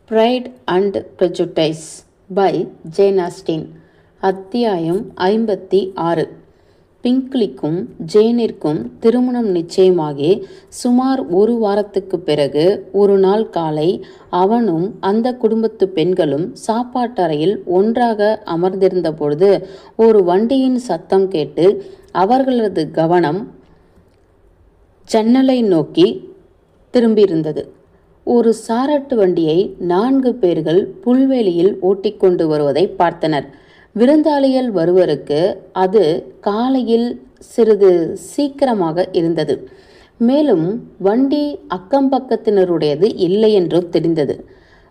Fried and Prejudice by Jane Austen. அத்தியாயம் 56. பிங்க்லிக்கும் ஜேனிற்கும் திருமணம் நிச்சயமாகி சுமார் ஒரு வாரத்துக்கு பிறகு ஒரு நாள் காலை அவனும் அந்த குடும்பத்து பெண்களும் சாப்பாட்டறையில் ஒன்றாக அமர்ந்திருந்த பொழுது ஒரு வண்டியின் சத்தம் கேட்டு அவர்களது கவனம் ஜன்னலை நோக்கி திரும்பியிருந்தது. ஒரு சாரட்டு வண்டியை 4 பேர்கள் புல்வெளியில் ஓட்டிக்கொண்டு வருவதை பார்த்தனர். விருந்தாளிகள் வருவருக்கு அது காலையில் சிறிது சீக்கிரமாக இருந்தது. மேலும் வண்டி அக்கம்பக்கத்தினருடையது இல்லை என்றும் தெரிந்தது.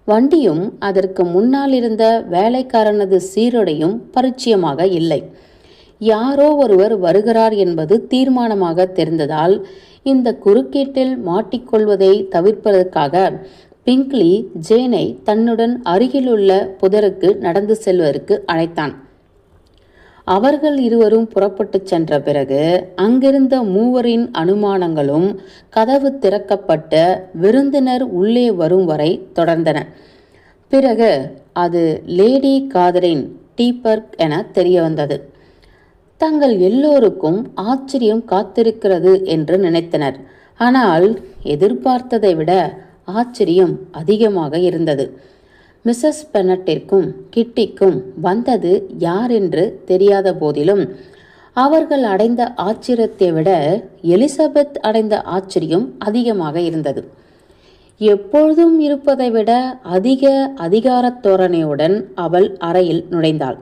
வண்டியும் அதற்கு முன்னால் இருந்த வேலைக்காரனது சீருடையும் பரிச்சயமாக இல்லை. யாரோ ஒருவர் வருகிறார் என்பது தீர்மானமாக தெரிந்ததால் இந்த குறுக்கீட்டில் மாட்டிக்கொள்வதை தவிர்ப்பதற்காக பிங்க்லி ஜேனை தன்னுடன் அருகிலுள்ள புதருக்கு நடந்து செல்வதற்கு அழைத்தான். அவர்கள் இருவரும் புறப்பட்டு சென்ற பிறகு அங்கிருந்த மூவரின் அனுமானங்களும் கதவு திறக்கப்பட்ட விருந்தினர் உள்ளே வரும் வரை தொடர்ந்தன. பிறகு அது லேடி காதரின் டீபர்க் என தெரிய வந்தது. தங்கள் எல்லோருக்கும் ஆச்சரியம் காத்திருக்கிறது என்று நினைத்தனர். ஆனால் எதிர்பார்த்ததை விட ஆச்சரியம் அதிகமாக இருந்தது. மிஸ்ஸஸ் பென்னட்டிற்கும் கிட்டிக்கும் வந்தது யார் என்று தெரியாத போதிலும் அவர்கள் அடைந்த ஆச்சரியத்தை விட எலிசபெத் அடைந்த ஆச்சரியம் அதிகமாக இருந்தது. எப்பொழுதும் இருப்பதை விட அதிக அதிகாரத் தோரணையுடன் அவள் அறையில் நுழைந்தாள்.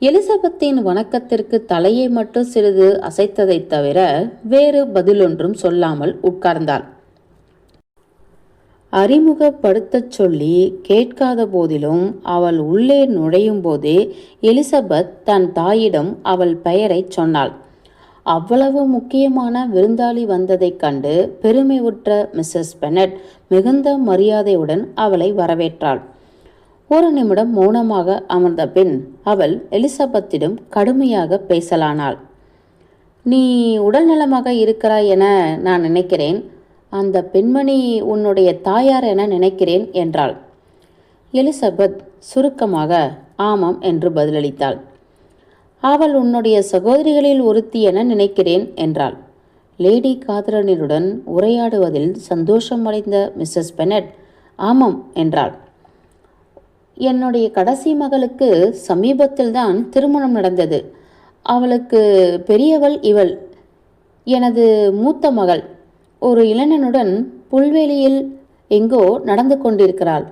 எலிசபெத்தின் வணக்கத்திற்கு தலையை மட்டும் சிறிது அசைத்ததை தவிர வேறு பதிலொன்றும் சொல்லாமல் உட்கார்ந்தாள். அறிமுகப்படுத்தச் சொல்லி கேட்காத போதிலும் அவள் உள்ளே நுழையும் போதே எலிசபெத் தன் தாயிடம் அவள் பெயரை சொன்னாள். அவ்வளவு முக்கியமான விருந்தாளி வந்ததைக் கண்டு பெருமையுற்ற மிஸ்ஸஸ் பென்னட் மிகுந்த மரியாதையுடன் அவளை வரவேற்றாள். ஒரு நிமிடம் மௌனமாக அமர்ந்த பின் அவள் எலிசபெத்திடம் கடுமையாக பேசலானாள். நீ உடல் நலமாக இருக்கிறாய் என நான் நினைக்கிறேன். அந்த பெண்மணி உன்னுடைய தாயார் என நினைக்கிறேன் என்றாள். எலிசபெத் சுருக்கமாக ஆமாம் என்று பதிலளித்தாள். அவள் உன்னுடைய சகோதரிகளில் ஒருத்தி என நினைக்கிறேன் என்றாள். லேடி காதரனினுடன் உரையாடுவதில் சந்தோஷமடைந்த மிஸ்ஸஸ் பென்னட் ஆமாம் என்றாள். என்னுடைய கடைசி மகளுக்கு சமீபத்தில்தான் திருமணம் நடந்தது. அவளுக்கு பெரியவள் இவள். எனது மூத்த மகள் ஒரு இளைஞனுடன் புல்வெளியில் எங்கோ நடந்து கொண்டிருக்கிறாள்.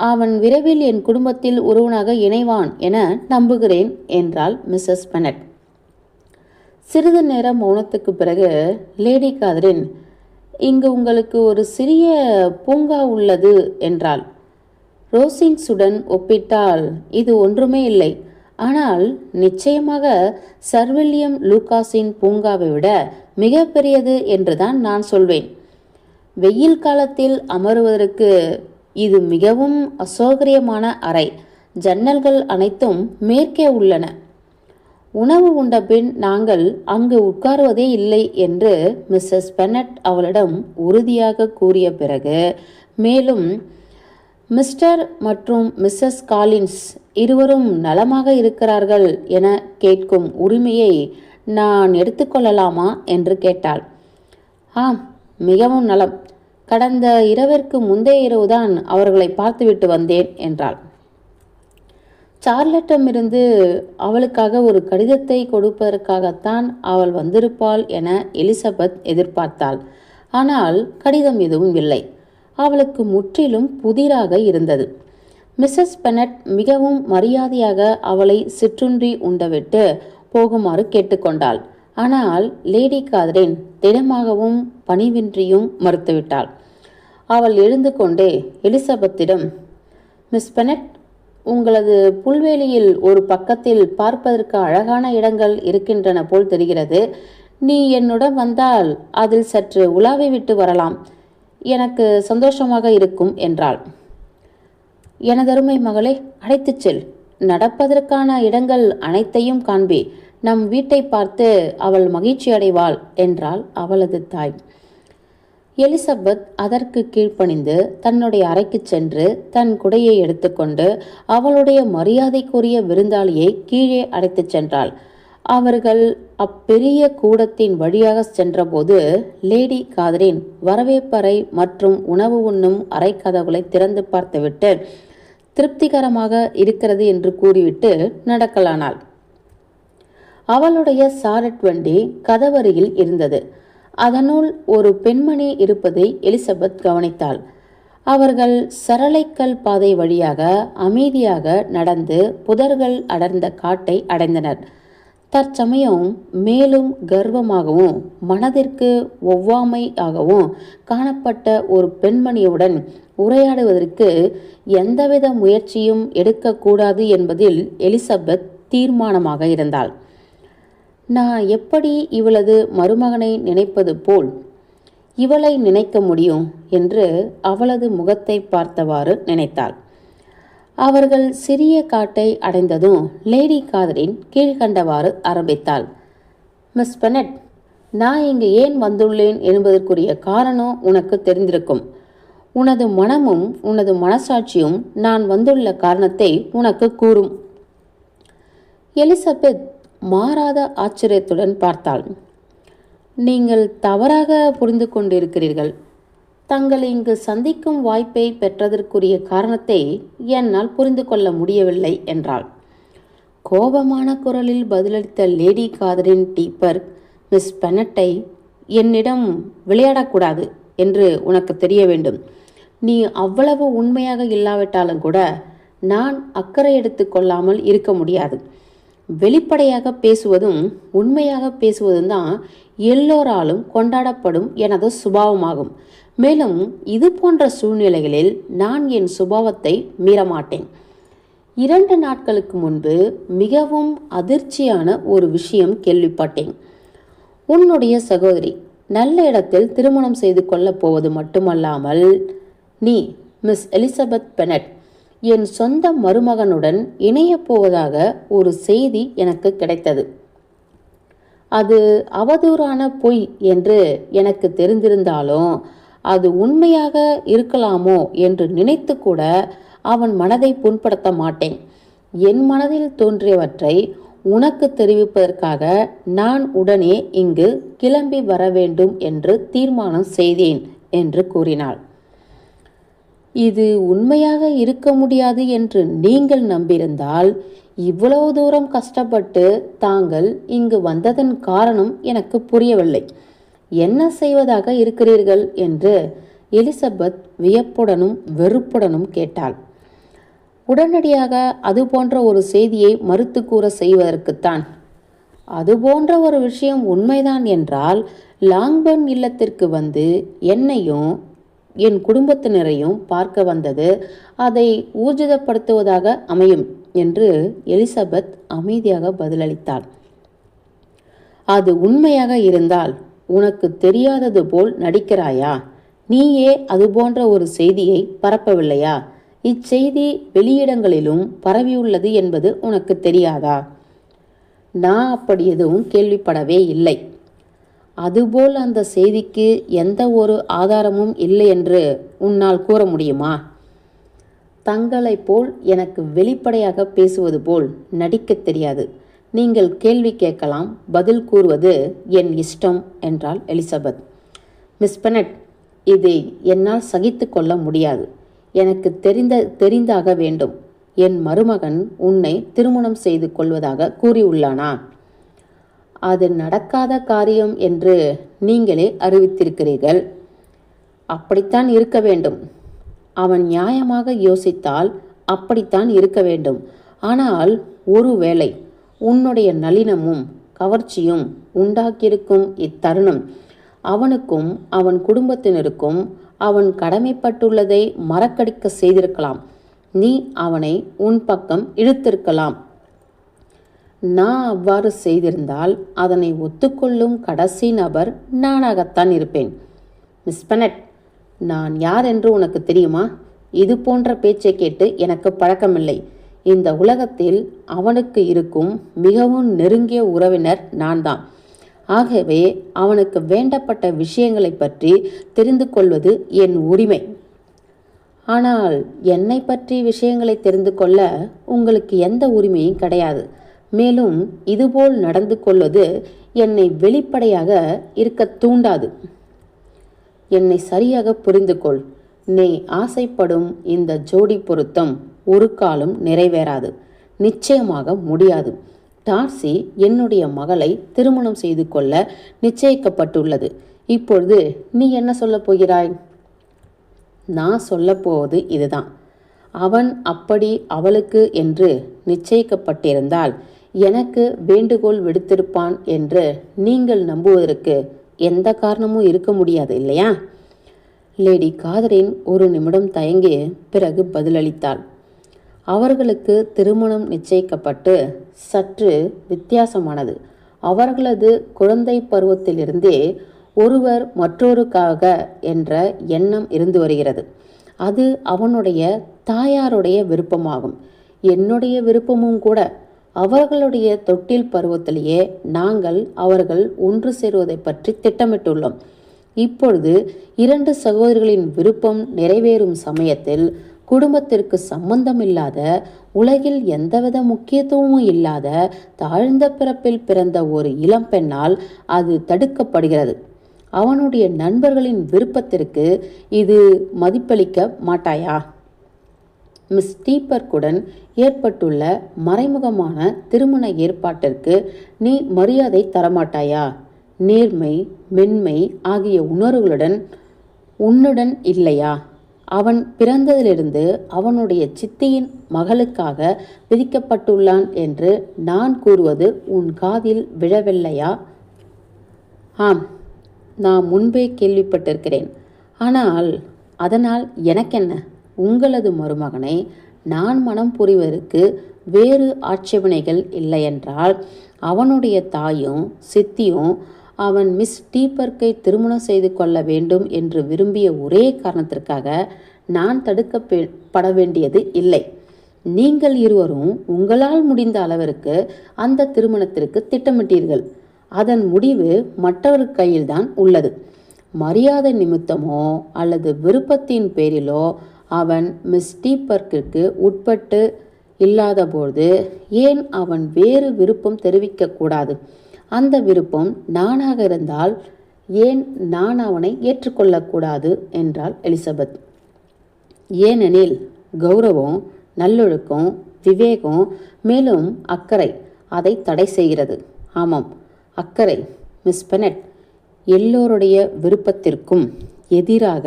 அவன் விரைவில் என் குடும்பத்தில் ஒருவனாக இணைவான் என நம்புகிறேன் என்றாள் மிஸ்ஸஸ் பென்னட். சிறிது நேரம் மௌனத்துக்கு பிறகு லேடி காதரின் இங்கு உங்களுக்கு ஒரு சிறிய பூங்கா உள்ளது என்றாள். ரோசிங்ஸுடன் ஒப்பிட்டால் இது ஒன்றுமே இல்லை. ஆனால் நிச்சயமாக சர் வில்லியம் லூகாஸின் பூங்காவை விட மிக பெரியது என்றுதான் நான் சொல்வேன். வெயில் காலத்தில் அமருவதற்கு இது மிகவும் அசௌகரியமான அறை. ஜன்னல்கள் அனைத்தும் மேற்கே உள்ளன. உணவு உண்ட பின் நாங்கள் அங்கு உட்காருவதே இல்லை என்று மிஸ்ஸஸ் பென்னட் அவளிடம் உறுதியாக கூறிய பிறகு மேலும் மிஸ்டர் மற்றும் மிஸ்ஸஸ் காலின்ஸ் இருவரும் நலமாக இருக்கிறார்கள் என கேட்கும் உரிமையை நான் எடுத்துக்கொள்ளலாமா என்று கேட்டாள். ஆம், மிகவும் நலம். கடந்த இரவிற்கு முந்தைய இரவுதான் அவர்களை பார்த்துவிட்டு வந்தேன் என்றாள். சார்லட்டிடமிருந்து அவளுக்காக ஒரு கடிதத்தை கொடுப்பதற்காகத்தான் அவள் வந்திருப்பாள் என எலிசபெத் எதிர்பார்த்தாள். ஆனால் கடிதம் எதுவும் இல்லை. அவளுக்கு முற்றிலும் புதிராக இருந்தது. மிஸ்ஸஸ் பென்னட் மிகவும் மரியாதையாக அவளை சிற்றுண்டி உண்டவிட்டு போகுமாறு கேட்டுக்கொண்டாள். ஆனால் லேடி காதரின் திடமாகவும் பணிவின்றியும் மறுத்துவிட்டாள். அவள் எழுந்து கொண்டே எலிசபெத்திடம் மிஸ் பென்னட், உங்களது புல்வெளியில் ஒரு பக்கத்தில் பார்ப்பதற்கு அழகான இடங்கள் இருக்கின்றன போல் தெரிகிறது. நீ என்னுடன் வந்தால் அதில் சற்று உலாவி விட்டு வரலாம். எனக்கு சந்தோஷமாக இருக்கும் என்றாள். எனதருமை மகளே, அழைத்துச் செல். நடப்பதற்கான இடங்கள் அனைத்தையும் காண்பி. நம் வீட்டை பார்த்து அவள் மகிழ்ச்சி அடைவாள் என்றாள் அவளது தாய். எலிசபெத் அதற்கு கீழ்ப்பணிந்து தன்னுடைய அறைக்கு சென்று தன் குடையை எடுத்துக்கொண்டு அவளுடைய மரியாதைக்குரிய விருந்தாளியை கீழே அழைத்துச் சென்றாள். அவர்கள் அப்பெரிய கூடத்தின் வழியாக சென்றபோது லேடி காதரின் வரவேற்பறை மற்றும் உணவு உண்ணும் அறைக்கதவுகளை திறந்து பார்த்துவிட்டு திருப்திகரமாக இருக்கிறது என்று கூறிவிட்டு நடக்கலானாள். அவளுடைய சாரட் வண்டி கதவருகில் இருந்தது. அதனுள் ஒரு பெண்மணி இருப்பதை எலிசபெத் கவனித்தாள். அவர்கள் சரளைக்கல் பாதை வழியாக அமைதியாக நடந்து புதர்கள் அடர்ந்த காட்டை அடைந்தனர். தற்சமயம் மேலும் கர்வமாகவும் மனதிற்கு ஒவ்வாமையாகவும் காணப்பட்ட ஒரு பெண்மணியுடன் உரையாடுவதற்கு எந்தவித முயற்சியும் எடுக்கக்கூடாது என்பதில் எலிசபெத் தீர்மானமாக இருந்தாள். நான் எப்படி இவளது மருமகனை நினைப்பது போல் இவளை நினைக்க முடியும் என்று அவளது முகத்தை பார்த்தவாறு நினைத்தாள். அவர்கள் சிறிய காட்டை அடைந்ததும் லேடி காதரின் கீழ்கண்டவாறு ஆரம்பித்தாள். மிஸ் பெனட், நான் இங்கு ஏன் வந்துள்ளேன் என்பதற்குரிய காரணம் உனக்கு தெரிந்திருக்கும். உனது மனமும் உனது மனசாட்சியும் நான் வந்துள்ள காரணத்தை உனக்கு கூறும். எலிசபெத் மாறாத ஆச்சரியத்துடன் பார்த்தாள். நீங்கள் தவறாக புரிந்து கொண்டிருக்கிறீர்கள். தங்களை இங்கு சந்திக்கும் வாய்ப்பை பெற்றதற்குரிய காரணத்தை என்னால் புரிந்து கொள்ள முடியவில்லை என்றாள். கோபமான குரலில் பதிலளித்த லேடி காதரின் டீப்பர், மிஸ் பெனட்டை என்னிடம் விளையாடக்கூடாது என்று உனக்கு தெரிய வேண்டும். நீ அவ்வளவு உண்மையாக இல்லாவிட்டாலும் கூட நான் அக்கறை எடுத்து கொள்ளாமல் இருக்க முடியாது. வெளிப்படையாக பேசுவதும் உண்மையாக பேசுவதும் தான் எல்லோராலும் கொண்டாடப்படும் எனது சுபாவமாகும். மேலும் இது போன்ற சூழ்நிலைகளில் நான் என் சுபாவத்தை மீறமாட்டேன். 2 நாட்களுக்கு முன்பு மிகவும் அதிர்ச்சியான ஒரு விஷயம் கேள்விப்பட்டேன். உன்னுடைய சகோதரி நல்ல இடத்தில் திருமணம் செய்து கொள்ளப் போவது மட்டுமல்லாமல் நீ மிஸ் எலிசபெத் பெனட் என் சொந்த மருமகனுடன் இணையப் போவதாக ஒரு செய்தி எனக்கு கிடைத்தது. அது அவதூறான பொய் என்று எனக்கு தெரிந்திருந்தாலும் அது உண்மையாக இருக்கலாமோ என்று நினைத்து கூட அவன் மனதை புண்படுத்த மாட்டேன். என் மனதில் தோன்றியவற்றை உனக்கு தெரிவிப்பதற்காக நான் உடனே இங்கு கிளம்பி வர வேண்டும் என்று தீர்மானம் செய்தேன் என்று கூறினாள். இது உண்மையாக இருக்க முடியாது என்று நீங்கள் நம்பியிருந்தால் இவ்வளவு தூரம் கஷ்டப்பட்டு தாங்கள் இங்கு வந்ததன் காரணம் எனக்கு புரியவில்லை. என்ன செய்வதாக இருக்கிறீர்கள் என்று எலிசபெத் வியப்புடனும் வெறுப்புடனும் கேட்டாள். உடனடியாக அது போன்ற ஒரு செய்தியை மறுத்து கூற செய்வதற்குத்தான். அது போன்ற ஒரு விஷயம் உண்மைதான் என்றால் லாங்பர்ன் இல்லத்திற்கு வந்து என்னையும் என் குடும்பத்தினரையும் பார்க்க வந்தது அதை ஊர்ஜிதப்படுத்துவதாக அமையும் என்று எலிசபெத் அமைதியாக பதிலளித்தாள். அது உண்மையாக இருந்தால் உனக்கு தெரியாதது போல் நடிக்கிறாயா? நீயே அது போன்ற ஒரு செய்தியை பரப்பவில்லையா? இச்செய்தி வெளியிடங்களிலும் பரவியுள்ளது என்பது உனக்கு தெரியாதா? நான் அப்படி எதுவும் கேள்விப்படவே இல்லை. அதுபோல் அந்த செய்திக்கு எந்த ஒரு ஆதாரமும் இல்லை என்று உன்னால் கூற முடியுமா? தங்களைப் போல் எனக்கு வெளிப்படையாக பேசுவது போல் நடிக்கத் தெரியாது. நீங்கள் கேள்வி கேட்கலாம், பதில் கூறுவது என் இஷ்டம் என்றாள் எலிசபெத். மிஸ் பெனட், இதை என்னால் சகித்து கொள்ள முடியாது. எனக்கு தெரிந்தாக வேண்டும். என் மருமகன் உன்னை திருமணம் செய்து கொள்வதாக கூறியுள்ளானா? அது நடக்காத காரியம் என்று நீங்களே அறிவித்திருக்கிறீர்கள். அப்படித்தான் இருக்க வேண்டும். அவன் நியாயமாக யோசித்தால் அப்படித்தான் இருக்க வேண்டும். ஆனால் ஒருவேளை உன்னுடைய நளினமும் கவர்ச்சியும் உண்டாக்கியிருக்கும் இத்தருணம் அவனுக்கும் அவன் குடும்பத்தினருக்கும் அவன் கடமைப்பட்டுள்ளதை மறக்கடிக்க செய்திருக்கலாம். நீ அவனை உன் பக்கம் இழுத்திருக்கலாம். நான் அவ்வாறு செய்திருந்தால் அதனை ஒத்துக்கொள்ளும் கடைசி நபர் நானாகத்தான் இருப்பேன். மிஸ் பெனட், நான் யார் என்று உனக்கு தெரியுமா? இது போன்ற பேச்சை கேட்டு எனக்கு பழக்கமில்லை. இந்த உலகத்தில் அவனுக்கு இருக்கும் மிகவும் நெருங்கிய உறவினர் நான் தான். ஆகவே அவனுக்கு வேண்டப்பட்ட விஷயங்களை பற்றி தெரிந்து கொள்வது என் உரிமை. ஆனால் என்னை பற்றி விஷயங்களை தெரிந்து கொள்ள உங்களுக்கு எந்த உரிமையும் கிடையாது. மேலும் இதுபோல் நடந்து கொள்வது என்னை வெளிப்படையாக இருக்க தூண்டாது. என்னை சரியாக புரிந்து கொள். நீ ஆசைப்படும் இந்த ஜோடி பொருத்தம் ஒரு காலம் நிறைவேறாது, நிச்சயமாக முடியாது. டார்சி என்னுடைய மகளை திருமணம் செய்து கொள்ள நிச்சயிக்கப்பட்டுள்ளது. இப்பொழுது நீ என்ன சொல்லப் போகிறாய்? நான் சொல்லப்போவது இதுதான். அவன் அப்படி அவளுக்கு என்று நிச்சயிக்கப்பட்டிருந்தால் எனக்கு வேண்டுகோள் விடுத்திருப்பான் என்று நீங்கள் நம்புவதற்கு எந்த காரணமும் இருக்க முடியாது இல்லையா? லேடி காதரின் ஒரு நிமிடம் தயங்கி பிறகு பதிலளித்தாள். அவர்களுக்கு திருமணம் நிச்சயிக்கப்பட்டு சற்று வித்தியாசமானது. அவர்களது குழந்தை பருவத்திலிருந்தே ஒருவர் மற்றொருக்காக என்ற எண்ணம் இருந்து வருகிறது. அது அவனுடைய தாயாருடைய விருப்பமாகும். என்னுடைய விருப்பமும் கூட. அவர்களுடைய தொட்டில் பருவத்திலேயே நாங்கள் அவர்கள் ஒன்று சேருவதை பற்றி திட்டமிட்டுள்ளோம். இப்பொழுது 2 சகோதரிகளின் விருப்பம் நிறைவேறும் சமயத்தில் குடும்பத்திற்கு சம்பந்தமில்லாத, உலகில் எந்தவித முக்கியத்துவமும் இல்லாத தாழ்ந்த பிறப்பில் பிறந்த ஒரு இளம்பெண்ணால் அது தடுக்கப்படுகிறது. அவனுடைய நண்பர்களின் விருப்பத்திற்கு இது மதிப்பளிக்க மாட்டாயா? மிஸ் டீபர்க்குடன் ஏற்பட்டுள்ள மறைமுகமான திருமண ஏற்பாட்டிற்கு நீ மரியாதை தரமாட்டாயா? நேர்மை, மென்மை ஆகிய உணர்வுகளுடன் உன்னுடன் இல்லையா? அவன் பிறந்ததிலிருந்து அவனுடைய சித்தியின் மகளுக்காக விதிக்கப்பட்டுள்ளான் என்று நான் கூறுவது உன் காதில் விழவில்லையா? ஆம், நான் முன்பே கேள்விப்பட்டிருக்கிறேன். ஆனால் அதனால் எனக்கென்ன? உங்களது மருமகனை நான் மனம் புரிவதற்கு வேறு ஆட்சேபனைகள் இல்லையென்றால் அவனுடைய தாயும் சித்தியும் அவன் மிஸ் டீபர்க்கை திருமணம் செய்து கொள்ள வேண்டும் என்று விரும்பிய ஒரே காரணத்திற்காக நான் தடுக்கப்பட வேண்டியது இல்லை. நீங்கள் இருவரும் உங்களால் முடிந்த அளவிற்கு அந்த திருமணத்திற்கு திட்டமிட்டீர்கள். அதன் முடிவு மற்றவர் கையில்தான் உள்ளது. மரியாதை நிமித்தமோ அல்லது விருப்பத்தின் பேரிலோ அவன் மிஸ் டீபர்க்கிற்கு உட்பட்டு இல்லாதபோது ஏன் அவன் வேறு விருப்பம் தெரிவிக்கக்கூடாது? அந்த விருப்பம் நானாக இருந்தால் ஏன் நான் அவனை ஏற்றுக்கொள்ளக்கூடாது என்றாள் எலிசபெத். ஏனெனில் கௌரவம், நல்லொழுக்கம், விவேகம், மேலும் அக்கறை அதை தடை செய்கிறது. ஆமாம், அக்கறை. மிஸ் பெனட் எல்லோருடைய விருப்பத்திற்கும் எதிராக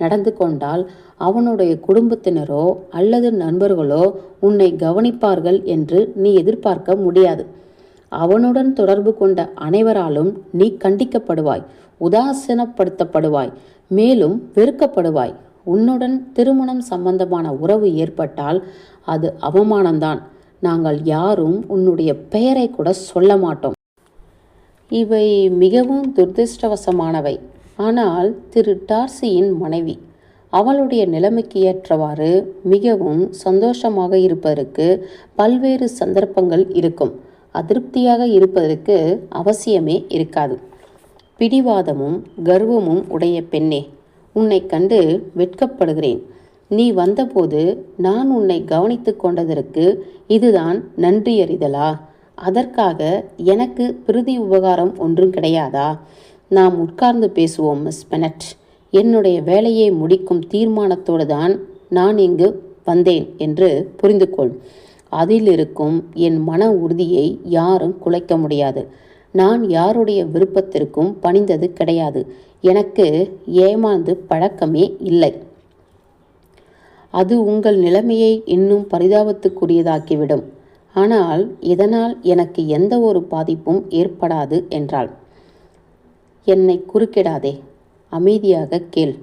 நடந்து கொண்டால் அவனுடைய குடும்பத்தினரோ அல்லது நண்பர்களோ உன்னை கவனிப்பார்கள் என்று நீ எதிர்பார்க்க முடியாது. அவனுடன் தொடர்பு கொண்ட அனைவராலும் நீ கண்டிக்கப்படுவாய், உதாசீனப்படுத்தப்படுவாய், மேலும் வெறுக்கப்படுவாய். உன்னுடன் திருமணம் சம்பந்தமான உறவு ஏற்பட்டால் அது அவமானம்தான். நாங்கள் யாரும் உன்னுடைய பெயரை கூட சொல்ல மாட்டோம். இவை மிகவும் துரதிர்ஷ்டவசமானவை. ஆனால் திரு டார்சியின் மனைவி அவளுடைய நிலைமைக்கு ஏற்றவாறு மிகவும் சந்தோஷமாக இருப்பதற்கு பல்வேறு சந்தர்ப்பங்கள் இருக்கும். அதிருப்தியாக இருப்பதற்கு அவசியமே இருக்காது. பிடிவாதமும் கர்வமும் உடைய பெண்ணே, உன்னை கண்டு வெட்கப்படுகிறேன். நீ வந்தபோது நான் உன்னை கவனித்து கொண்டதற்கு இதுதான் நன்றியறிதலா? அதற்காக எனக்கு பிரதி உபகாரம் ஒன்றும் கிடையாதா? நாம் உட்கார்ந்து பேசுவோம் மிஸ் பெனட். என்னுடைய வேலையை முடிக்கும் தீர்மானத்தோடு தான் நான் இங்கு வந்தேன் என்று புரிந்து கொள். அதில் இருக்கும் என் மன உறுதியை யாரும் குலைக்க முடியாது. நான் யாருடைய விருப்பத்திற்கும் பணிந்தது கிடையாது. எனக்கு ஏமாந்து பழக்கமே இல்லை. அது உங்கள் நிலைமையை இன்னும் பரிதாபத்துக்குரியதாக்கிவிடும். ஆனால் இதனால் எனக்கு எந்த ஒரு பாதிப்பும் ஏற்படாது என்றாள். என்னை குறுக்கிடாதே, அமைதியாக கேள்.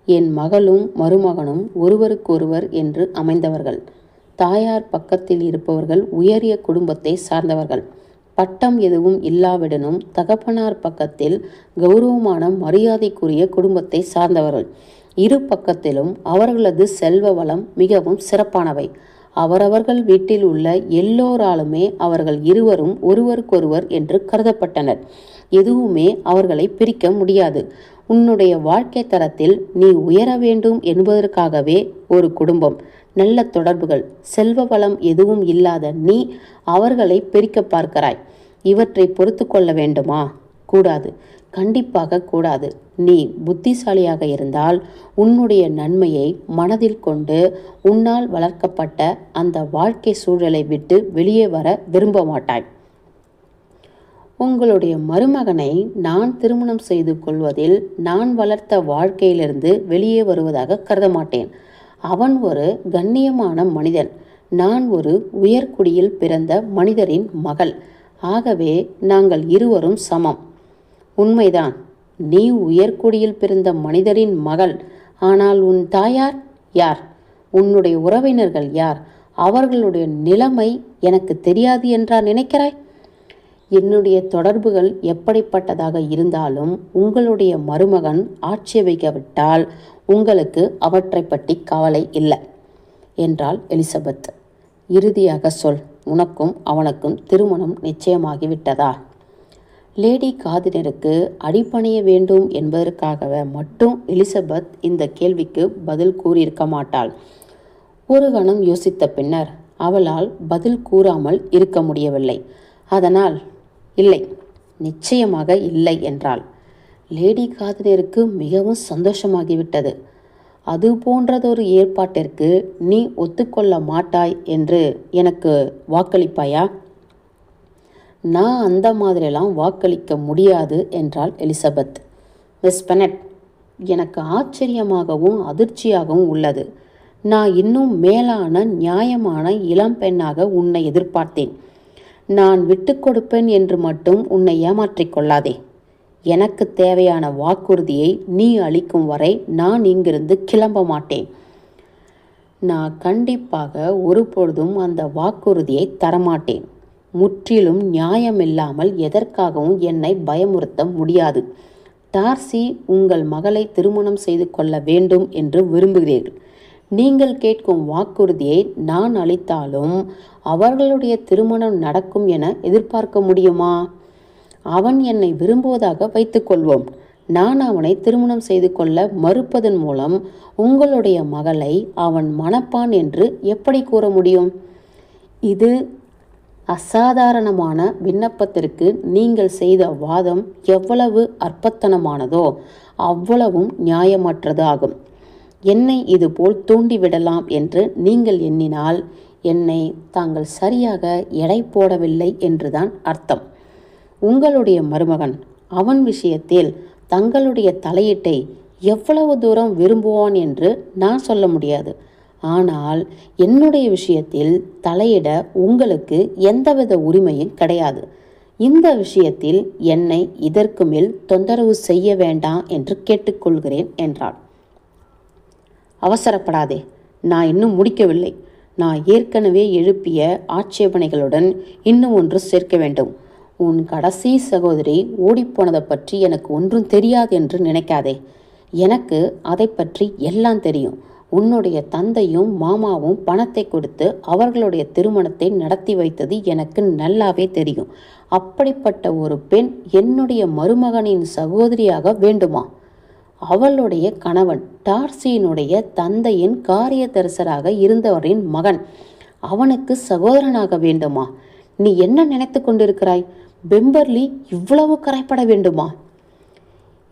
என் மகளும் மருமகனும் ஒருவருக்கொருவர் என்று அமைந்தவர்கள். தாயார் பக்கத்தில் இருப்பவர்கள் உயரிய குடும்பத்தை சார்ந்தவர்கள். பட்டம் எதுவும் இல்லாவிடனும் தகப்பனார் பக்கத்தில் கௌரவமான மரியாதைக்குரிய குடும்பத்தை சார்ந்தவர்கள். இரு பக்கத்திலும் அவர்களது செல்வ வளம் மிகவும் சிறப்பானவை. அவரவர்கள் வீட்டில் உள்ள எல்லோராலுமே அவர்கள் இருவரும் ஒருவருக்கொருவர் என்று கருதப்பட்டனர். எதுவுமே அவர்களை பிரிக்க முடியாது. உன்னுடைய வாழ்க்கை தரத்தில் நீ உயர வேண்டும் என்பதற்காகவே ஒரு குடும்பம், நல்ல தொடர்புகள், செல்வ வளம் எதுவும் இல்லாத நீ அவர்களை பிரிக்க பார்க்கிறாய். இவற்றை பொறுத்து கொள்ள வேண்டுமா? கூடாது, கண்டிப்பாக கூடாது. நீ புத்திசாலியாக இருந்தால் உன்னுடைய நன்மையை மனதில் கொண்டு உன்னால் வளர்க்கப்பட்ட அந்த வாழ்க்கை சூழலை விட்டு வெளியே வர விரும்ப மாட்டாய். உங்களுடைய மருமகனை நான் திருமணம் செய்து கொள்வதில் நான் வளர்த்த வாழ்க்கையிலிருந்து வெளியே வருவதாக கருத மாட்டேன். அவன் ஒரு கண்ணியமான மனிதன். நான் ஒரு உயர்குடியில் பிறந்த மனிதரின் மகள். ஆகவே நாங்கள் இருவரும் சமம். உண்மைதான், நீ உயர்குடியில் பிறந்த மனிதரின் மகள். ஆனால் உன் தாயார் யார்? உன்னுடைய உறவினர்கள் யார்? அவர்களுடைய நிலைமை எனக்கு தெரியாது என்றா நினைக்கிறாய்? என்னுடைய தொடர்புகள் எப்படிப்பட்டதாக இருந்தாலும் உங்களுடைய மருமகன் ஆட்சேபிக்காவிட்டால் உங்களுக்கு அவற்றை பற்றி கவலை இல்லை என்றாள் எலிசபெத். இறுதியாக சொல், உனக்கும் அவனுக்கும் திருமணம் நிச்சயமாகிவிட்டதா? லேடி காதினருக்கு அடிபணிய வேண்டும் என்பதற்காக மட்டும் எலிசபெத் இந்த கேள்விக்கு பதில் கூறியிருக்க மாட்டாள். ஒரு கணம் யோசித்த பின்னர் அவளால் பதில் கூறாமல் இருக்க முடியவில்லை. அதனால் இல்லை, நிச்சயமாக இல்லை என்றாள். லேடி காதினருக்கு மிகவும் சந்தோஷமாகிவிட்டது. அது போன்றதொரு ஏற்பாட்டிற்கு நீ ஒத்துக்கொள்ள மாட்டாய் என்று எனக்கு வாக்களிப்பாயா? நான் அந்த மாதிரிலாம் வாக்களிக்க முடியாது என்றாள் எலிசபெத். மிஸ் பெனட், எனக்கு ஆச்சரியமாகவும் அதிர்ச்சியாகவும் உள்ளது. நான் இன்னும் மேலான நியாயமான இளம் பெண்ணாக உன்னை எதிர்பார்த்தேன். நான் விட்டு கொடுப்பேன் என்று மட்டும் உன்னை ஏமாற்றிக் கொள்ளாதே. எனக்கு தேவையான வாக்குறுதியை நீ அளிக்கும் வரை நான் இங்கிருந்து கிளம்ப மாட்டேன். நான் கண்டிப்பாக ஒருபொழுதும் அந்த வாக்குறுதியை தரமாட்டேன். முற்றிலும் நியாயமில்லாமல் எதற்காகவும் என்னை பயமுறுத்த முடியாது. டார்சி உங்கள் மகளை திருமணம் செய்து கொள்ள வேண்டும் என்று விரும்புகிறீர்கள். நீங்கள் கேட்கும் வாக்குறுதியை நான் அளித்தாலும் அவர்களுடைய திருமணம் நடக்கும் என எதிர்பார்க்க முடியுமா? அவன் என்னை விரும்புவதாக வைத்துக்கொள்வோம். நான் அவனை திருமணம் செய்து கொள்ள மறுப்பதன் மூலம் உங்களுடைய மகளை அவன் மணப்பான் என்று எப்படி கூற முடியும்? இது அசாதாரணமான விண்ணப்பத்திற்கு நீங்கள் செய்த வாதம் எவ்வளவு அற்பத்தனமானதோ அவ்வளவும் நியாயமற்றது ஆகும். என்னை இதுபோல் தூண்டிவிடலாம் என்று நீங்கள் எண்ணினால் என்னை தாங்கள் சரியாக எடை போடவில்லை என்றுதான் அர்த்தம். உங்களுடைய மருமகன் அவன் விஷயத்தில் தங்களுடைய தலையீட்டை எவ்வளவு தூரம் விரும்புவான் என்று நான் சொல்ல முடியாது. ஆனால் என்னுடைய விஷயத்தில் தலையிட உங்களுக்கு எந்தவித உரிமையும் கிடையாது. இந்த விஷயத்தில் என்னை இதற்கு மேல் தொந்தரவு செய்ய வேண்டாம் என்று கேட்டுக்கொள்கிறேன் என்றாள். அவசரப்படாதே, நான் இன்னும் முடிக்கவில்லை. நான் ஏற்கனவே எழுப்பிய ஆட்சேபனைகளுடன் இன்னும் ஒன்று சேர்க்க வேண்டும். உன் கடைசி சகோதரி ஓடிப்போனதை பற்றி எனக்கு ஒன்றும் தெரியாது என்று நினைக்காதே. எனக்கு அதை பற்றி எல்லாம் தெரியும். உன்னுடைய தந்தையும் மாமாவும் பணத்தை கொடுத்து அவர்களுடைய திருமணத்தை நடத்தி வைத்தது எனக்கு நல்லாவே தெரியும். அப்படிப்பட்ட ஒரு பெண் என்னுடைய மருமகனின் சகோதரியாக வேண்டுமா? அவளுடைய கணவன் டார்சியினுடைய தந்தையின் காரியதரிசராக இருந்தவரின் மகன் அவனுக்கு சகோதரனாக வேண்டுமா? நீ என்ன நினைத்து கொண்டிருக்கிறாய்? பெம்பர்லி இவ்வளவு கரைப்பட வேண்டுமா?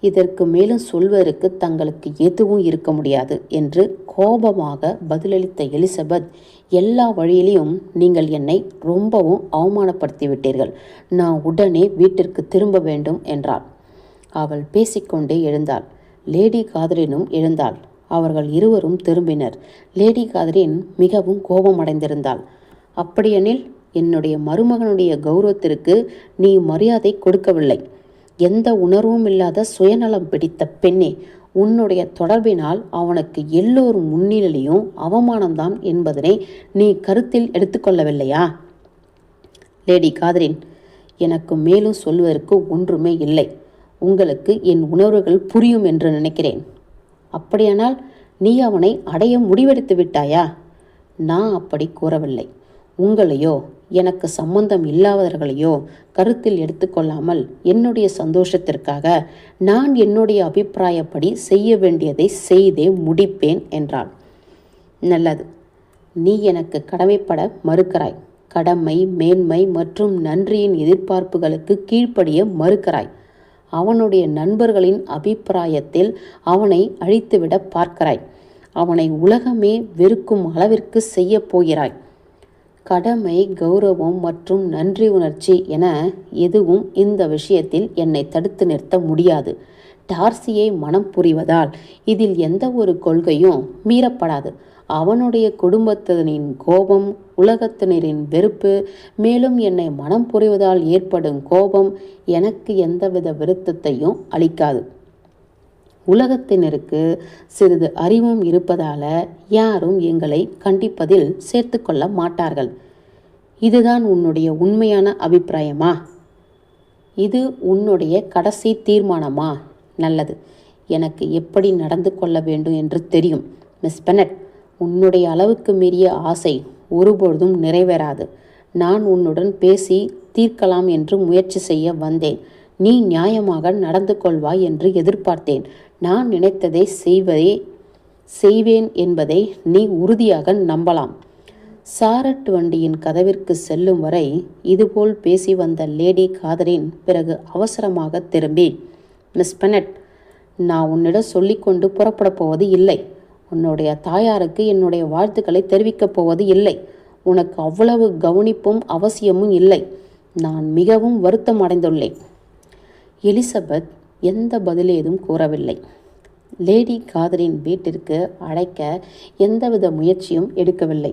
இதற்கு மேலும் சொல்வதற்கு தங்களுக்கு எதுவும் இருக்க முடியாது என்று கோபமாக பதிலளித்த எலிசபெத், எல்லா வழியிலையும் நீங்கள் என்னை ரொம்பவும் அவமானப்படுத்தி விட்டீர்கள். நான் உடனே வீட்டிற்கு திரும்ப வேண்டும் என்றாள். அவள் பேசிக்கொண்டே எழுந்தாள். லேடி காதரினும் எழுந்தாள். அவர்கள் இருவரும் திரும்பினர். லேடி காதரின் மிகவும் கோபமடைந்திருந்தாள். அப்படியெனில் என்னுடைய மருமகனுடைய கௌரவத்திற்கு நீ மரியாதை கொடுக்கவில்லை. எந்த உணர்வும் இல்லாத சுயநலம் பிடித்த பெண்ணே, உன்னுடைய தொடர்பினால் அவனுக்கு எல்லோரும் முன்னிலையும் அவமானம்தான் என்பதனை நீ கருத்தில் எடுத்துக்கொள்ளவில்லையா? லேடி காதரின், எனக்கு மேலும் சொல்வதற்கு ஒன்றுமே இல்லை. உங்களுக்கு என் உணர்வுகள் புரியும் என்று நினைக்கிறேன். அப்படியானால் நீ அவனை அடைய முடிவெடுத்து விட்டாயா? நான் அப்படி கூறவில்லை. உங்களையோ எனக்கு சம்பந்தம் இல்லாதவர்களையோ கருத்தில் எடுத்துக்கொள்ளாமல் என்னுடைய சந்தோஷத்திற்காக நான் என்னுடைய அபிப்பிராயப்படி செய்ய வேண்டியதை செய்தே முடிப்பேன் என்றாள். நல்லது, நீ எனக்கு கடமைப்பட மறுக்கிறாய். கடமை, மேன்மை மற்றும் நன்றியின் எதிர்பார்ப்புகளுக்கு கீழ்ப்படிய மறுக்கிறாய். அவனுடைய நண்பர்களின் அபிப்பிராயத்தில் அவனை அழித்துவிட பார்க்கிறாய். அவனை உலகமே வெறுக்கும் அளவிற்கு செய்ய போகிறாய். கடமை, கௌரவம் மற்றும் நன்றி உணர்ச்சி என எதுவும் இந்த விஷயத்தில் என்னை தடுத்து நிறுத்த முடியாது. டார்சியை மனம் புரிவதால் இதில் எந்த ஒரு கொள்கையும் மீறப்படாது. அவனுடைய குடும்பத்தினரின் கோபம், உலகத்தினரின் வெறுப்பு, மேலும் என்னை மனம் புரிவதால் ஏற்படும் கோபம் எனக்கு எந்தவித வருத்தத்தையும் அளிக்காது. உலகத்தினருக்கு சிறிது அறிவும் இருப்பதால யாரும் எங்களை கண்டிப்பதில் சேர்த்து கொள்ள மாட்டார்கள். இதுதான் உன்னுடைய உண்மையான அபிப்பிராயமா? இது உன்னுடைய கடைசி தீர்மானமா? நல்லது, எனக்கு எப்படி நடந்து கொள்ள வேண்டும் என்று தெரியும். மிஸ் பெனட், உன்னுடைய அளவுக்கு மீறிய ஆசை ஒருபொழுதும் நிறைவேறாது. நான் உன்னுடன் பேசி தீர்க்கலாம் என்று முயற்சி செய்ய வந்தேன். நீ நியாயமாக நடந்து கொள்வாய் என்று எதிர்பார்த்தேன். நான் நினைத்ததை செய்வேன் என்பதை நீ உறுதியாக நம்பலாம். சாரட் வண்டியின் கதவிற்கு செல்லும் வரை இதுபோல் பேசி வந்த லேடி காதரின் பிறகு அவசரமாக திரும்பி, மிஸ் பெனட், நான் உன்னிடம் சொல்லிக்கொண்டு புறப்பட போவது இல்லை. உன்னுடைய தாயாருக்கு என்னுடைய வாழ்த்துக்களை தெரிவிக்கப் போவது இல்லை. உனக்கு அவ்வளவு கவனிப்பும் அவசியமும் இல்லை. நான் மிகவும் வருத்தம் அடைந்துள்ளேன். எலிசபெத் எந்த பதிலேதும் கூறவில்லை. லேடி காதரின் வீட்டிற்கு அழைக்க எந்தவித முயற்சியும் எடுக்கவில்லை.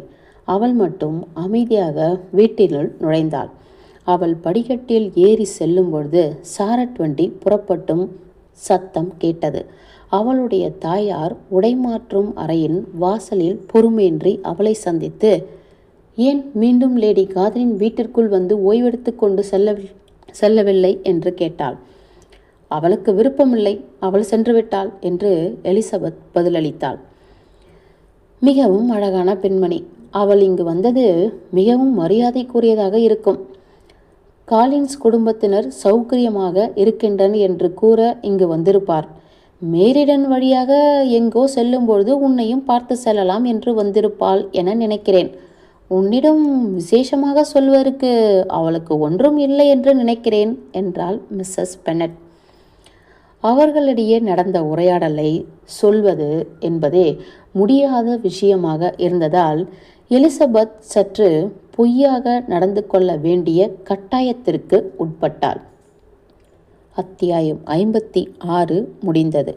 அவள் மட்டும் அமைதியாக வீட்டினுள் நுழைந்தாள். அவள் படிக்கட்டில் ஏறி செல்லும் பொழுது சாரட் வண்டி புறப்பட்டும் சத்தம் கேட்டது. அவளுடைய தாயார் உடைமாற்றும் அறையின் வாசலில் பொறுமையின்றி அவளை சந்தித்து, ஏன் மீண்டும் லேடி காதரின் வீட்டிற்குள் வந்து ஓய்வெடுத்து கொண்டு செல்லவில்லை என்று கேட்டாள். அவளுக்கு விருப்பமில்லை, அவள் சென்று விட்டாள் என்று எலிசபெத் பதிலளித்தாள். மிகவும் அழகான பெண்மணி. அவள் இங்கு வந்தது மிகவும் மரியாதைக்குரியதாக இருக்கும். காலின்ஸ் குடும்பத்தினர் சௌகரியமாக இருக்கின்றனர் என்று கூற இங்கு வந்திருப்பார். மேரிடன் வழியாக எங்கோ செல்லும்பொழுது உன்னையும் பார்த்து செல்லலாம் என்று வந்திருப்பாள் என நினைக்கிறேன். உன்னிடம் விசேஷமாக சொல்வதற்கு அவளுக்கு ஒன்றும் இல்லை என்று நினைக்கிறேன் என்றாள் மிஸ்ஸஸ் பெனட். அவர்களிடையே நடந்த உரையாடலை சொல்வது என்பதே முடியாத விஷயமாக இருந்ததால் எலிசபெத் சற்று பொய்யாக நடந்து கொள்ள வேண்டிய கட்டாயத்திற்கு உட்பட்டாள். அத்தியாயம் 56 முடிந்தது.